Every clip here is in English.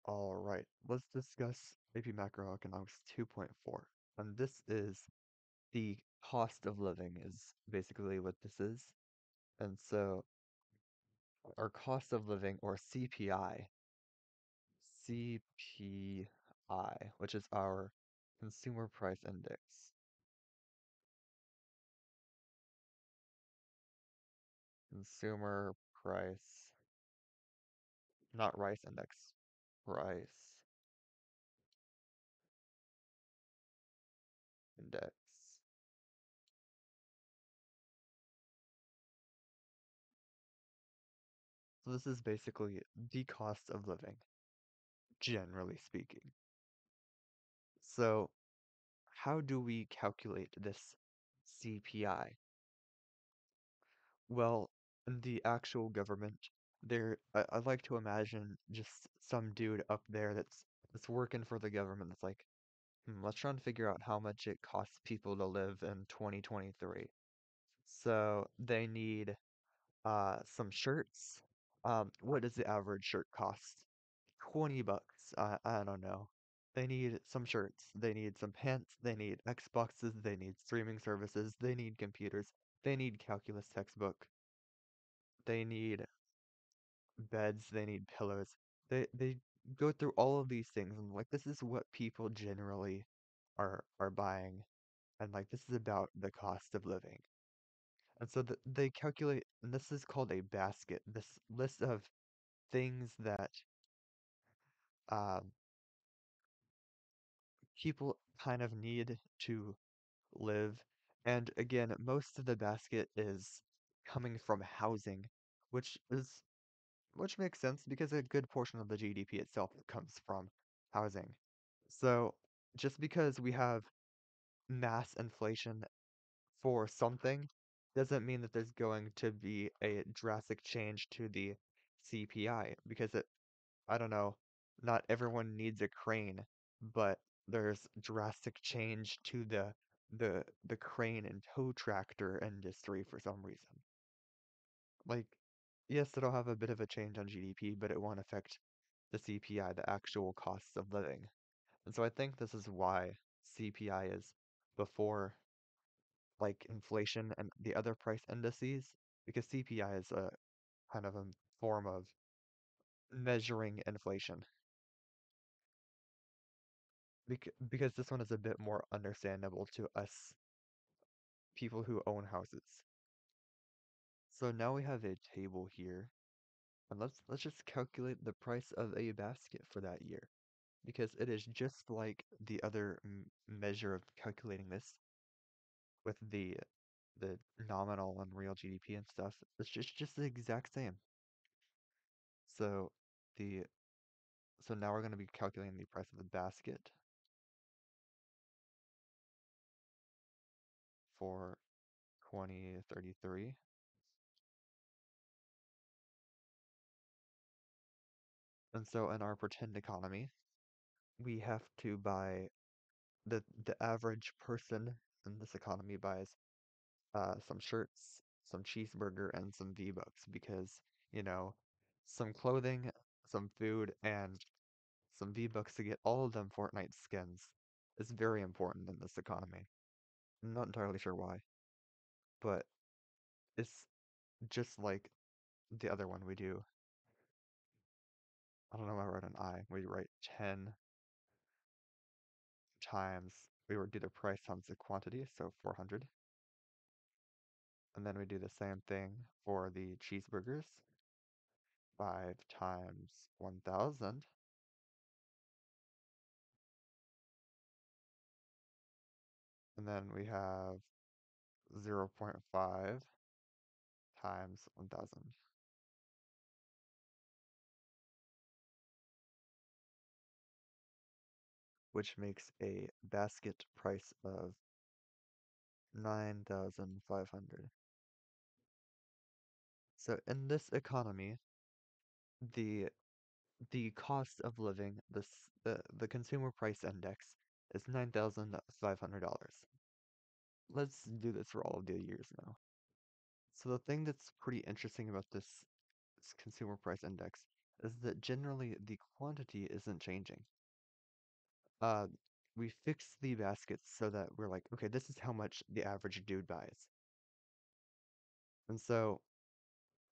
All right, let's discuss AP Macroeconomics 2.4. And this is the cost of living is basically what this is. And so our cost of living or CPI, which is our consumer price index. Consumer price, not rice index, price index. So this is basically the cost of living, generally speaking. So how do we calculate this CPI? Well, in the actual government, I like to imagine just some dude up there that's working for the government that's like, let's try and figure out how much it costs people to live in 2023. So they need some shirts. What does the average shirt cost? 20 bucks. I don't know. They need some shirts. They need some pants. They need Xboxes. They need streaming services. They need computers. They need calculus textbook. They need beds. They need pillows. They go through all of these things and like this is what people generally are buying and like this is about the cost of living. And so they calculate, and this is called a basket. This list of things that um, people kind of need to live. And again, most of the basket is coming from housing, which is which makes sense because a good portion of the GDP itself comes from housing. So just because we have mass inflation for something doesn't mean that there's going to be a drastic change to the CPI because I don't know, not everyone needs a crane, but there's drastic change to the crane and tow tractor industry for some reason. Like, yes, it'll have a bit of a change on GDP, but it won't affect the CPI, the actual costs of living. And so I think this is why CPI is before like inflation and the other price indices, because CPI is a kind of a form of measuring inflation. Because this one is a bit more understandable to us people who own houses. So now we have a table here, and let's just calculate the price of a basket for that year, because it is just like the other measure of calculating this with the nominal and real GDP and stuff. It's just the exact same. So the so now we're going to be calculating the price of the basket for 2033. And so in our pretend economy, we have to buy the average person in this economy buys some shirts, some cheeseburger, and some V-Bucks because, you know, some clothing, some food, and some V-Bucks to get all of them Fortnite skins is very important in this economy. I'm not entirely sure why, but it's just like the other one we do. I don't know why I wrote an I. We write 10 times, we would do the price times the quantity, so 400. And then we do the same thing for the cheeseburgers. 5 times 1,000. And then we have 0.5 times 1,000, which makes a basket price of 9,500. So in this economy, the the cost of living, the consumer price index is $9,500. Let's do this for all of the years now. So the thing that's pretty interesting about this consumer price index is that generally the quantity isn't changing. Uh, we fix the baskets so that we're like, okay, this is how much the average dude buys. And so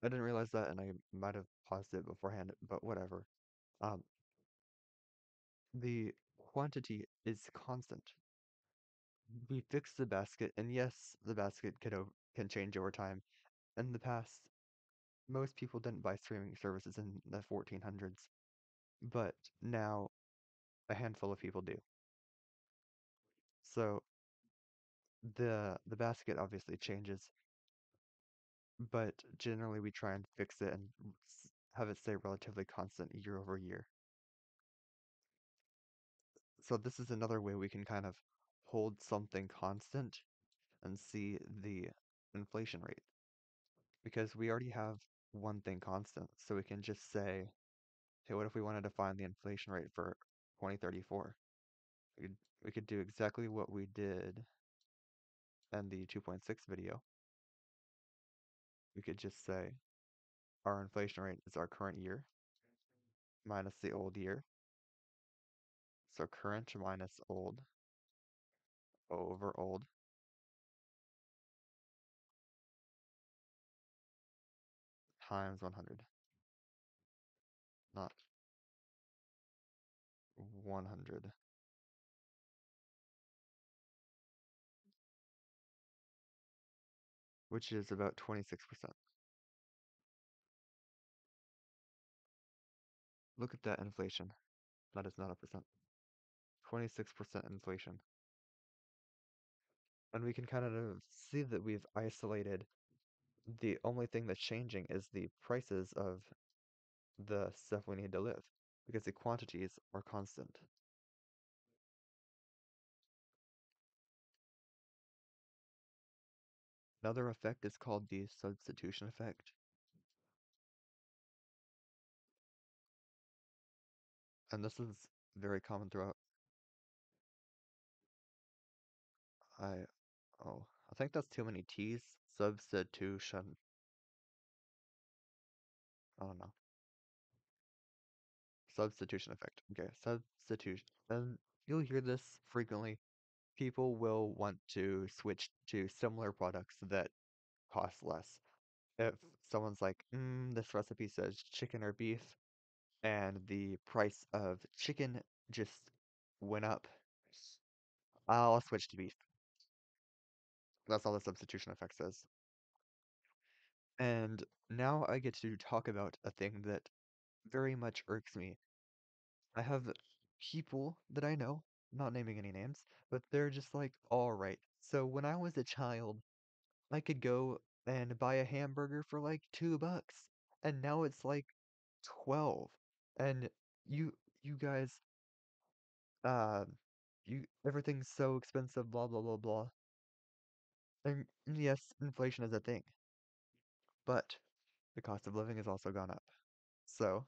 I didn't realize that, and I might have paused it beforehand, but whatever. Um, the quantity is constant. We fix the basket, and yes, the basket can change over time. In the past, most people didn't buy streaming services in the 1400s, but now a handful of people do. So the basket obviously changes, but generally we try and fix it and have it stay relatively constant year over year. So this is another way we can kind of hold something constant and see the inflation rate because we already have one thing constant. So we can just say, hey, what if we wanted to find the inflation rate for 2034? We could, we could do exactly what we did in the 2.6 video. We could just say our inflation rate is our current year minus the old year. So current minus old over old times 100, not 100, which is about 26%. Look at that inflation. That is not a percent. 26% inflation. And we can kind of see that we've isolated the only thing that's changing is the prices of the stuff we need to live because the quantities are constant. Another effect is called the substitution effect. And this is very common throughout. I, I think that's too many T's. Substitution. I don't know. Substitution effect. Okay, substitution. And you'll hear this frequently. People will want to switch to similar products that cost less. If someone's like, this recipe says chicken or beef, and the price of chicken just went up, I'll switch to beef. That's all the substitution effect says. And now I get to talk about a thing that very much irks me. I have people that I know, not naming any names, but they're just like, all right. So when I was a child, I could go and buy a hamburger for like $2, and now it's like 12. And you you guys, uh, everything's so expensive, blah blah blah blah. And yes, inflation is a thing, but the cost of living has also gone up. So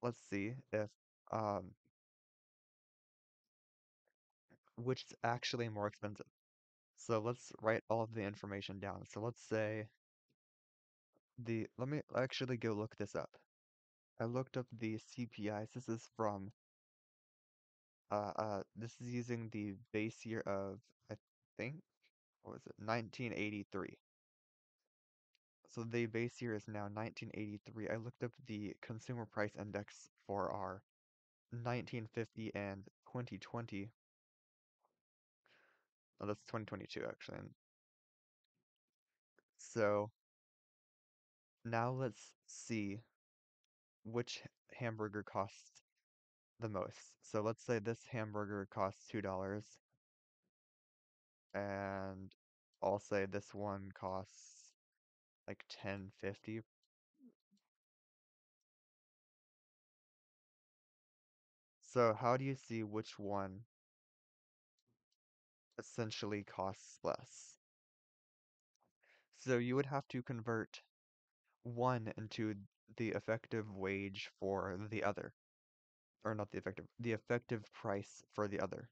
let's see if um which is actually more expensive. So let's write all of the information down. So let's say let me actually go look this up. I looked up the CPIs. This is using the base year of, I think, what was it, 1983. So the base year is now 1983. I looked up the consumer price index for our 1950 and 2020. Oh, that's 2022 actually. And so now let's see which hamburger costs the most. So let's say this hamburger costs $2, and I'll say this one costs like 10.50. So how do you see which one essentially costs less? So you would have to convert one into the effective wage for the other, or not the effective price for the other.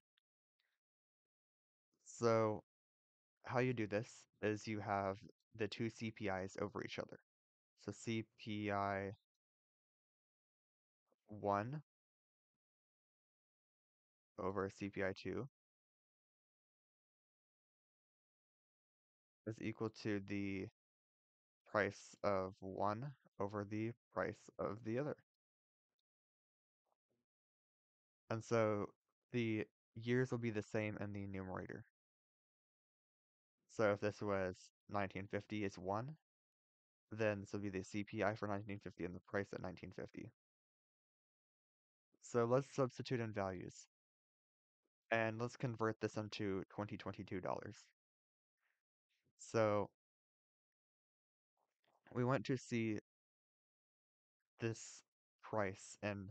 So how you do this is you have the two CPIs over each other. So CPI 1 over CPI2 is equal to the price of one over the price of the other. And so the years will be the same in the numerator. So if this was 1950 is 1, then this will be the CPI for 1950 and the price at 1950. So let's substitute in values. And let's convert this into 2022 dollars. So we want to see this price in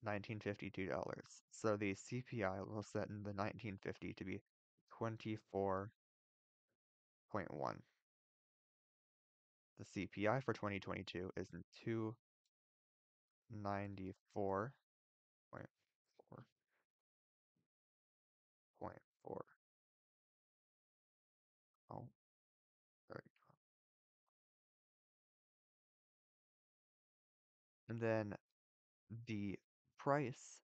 1952 dollars. So the CPI will set in the 1950 to be 24.1. The CPI for 2022 is 294.4.4. Oh, there we go. And then the price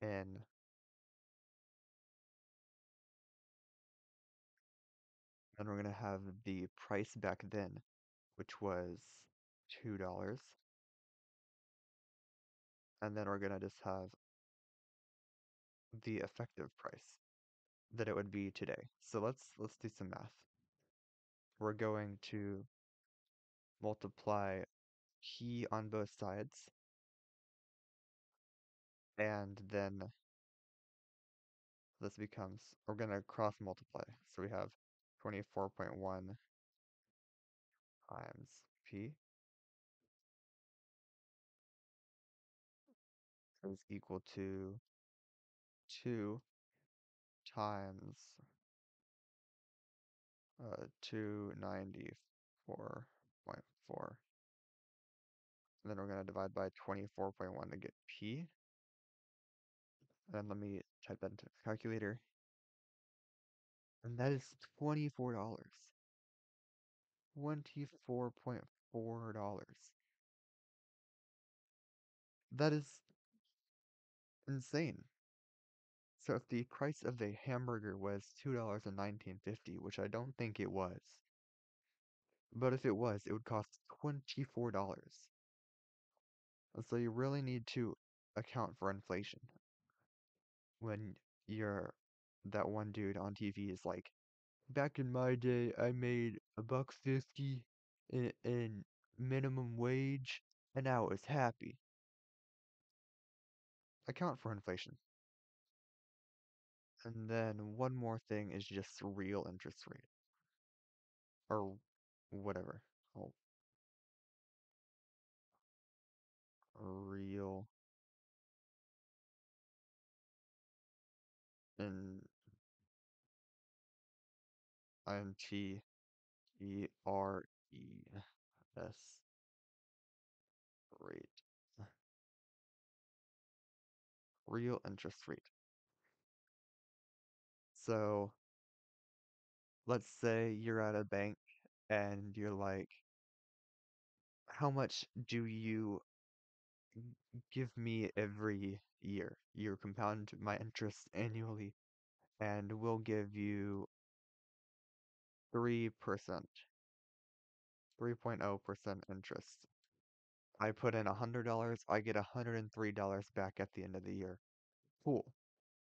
in, and we're going to have the price back then, which was $2. And then we're going to just have the effective price that it would be today. So let's do some math. We're going to multiply P on both sides, and then this becomes, we're going to cross multiply. So we have 24.1 times P is equal to 2 times 294.4. And then we're going to divide by 24.1 to get P. And let me type that into the calculator. And that is $24. $24.4. That is insane. So if the price of the hamburger was $2.1950, which I don't think it was, but if it was, it would cost $24. And so you really need to account for inflation when you're that one dude on TV is like, back in my day, I made $1.50 in minimum wage, and I was happy. Account for inflation. And then one more thing is just real interest rate, or whatever. Oh, real in INTERES rate. Real interest rate. So let's say you're at a bank and you're like, how much do you give me every year? You compound my interest annually, and we'll give you 3%, 3.0% interest. I put in $100, I get $103 back at the end of the year. Cool.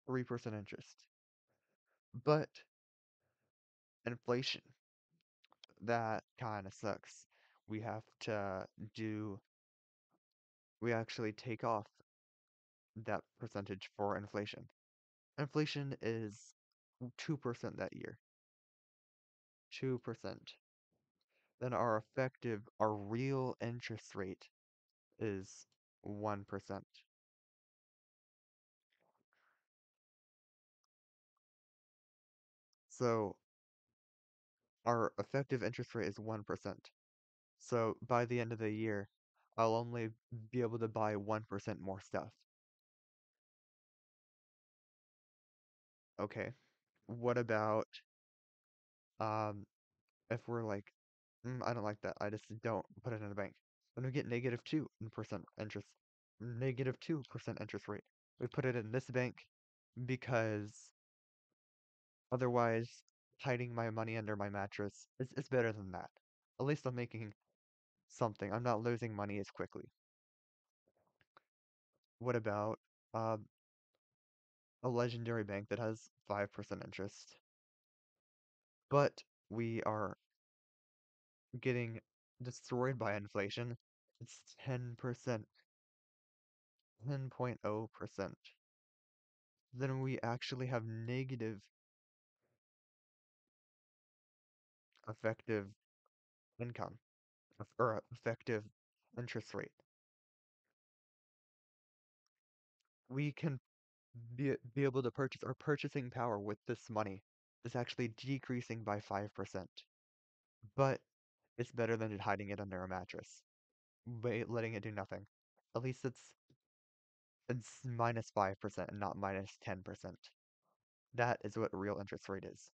3% interest. But inflation, that kind of sucks. We have to do, we actually take off that percentage for inflation. Inflation is 2% that year. 2%. Then our effective, our real interest rate is 1%. So our effective interest rate is 1%. So by the end of the year, I'll only be able to buy 1% more stuff. Okay. What about um if we're like, I don't like that. I just don't put it in a bank. and we get negative 2% interest rate. We put it in this bank because otherwise hiding my money under my mattress is better than that. At least I'm making something. I'm not losing money as quickly. What about um, a legendary bank that has 5% interest, but we are getting destroyed by inflation? It's 10%, 10.0%. Then we actually have negative effective income or effective interest rate. We can be able to purchase our purchasing power with this money is actually decreasing by 5%. But it's better than hiding it under a mattress, letting it do nothing. At least it's minus 5% and not minus 10%. That is what real interest rate is.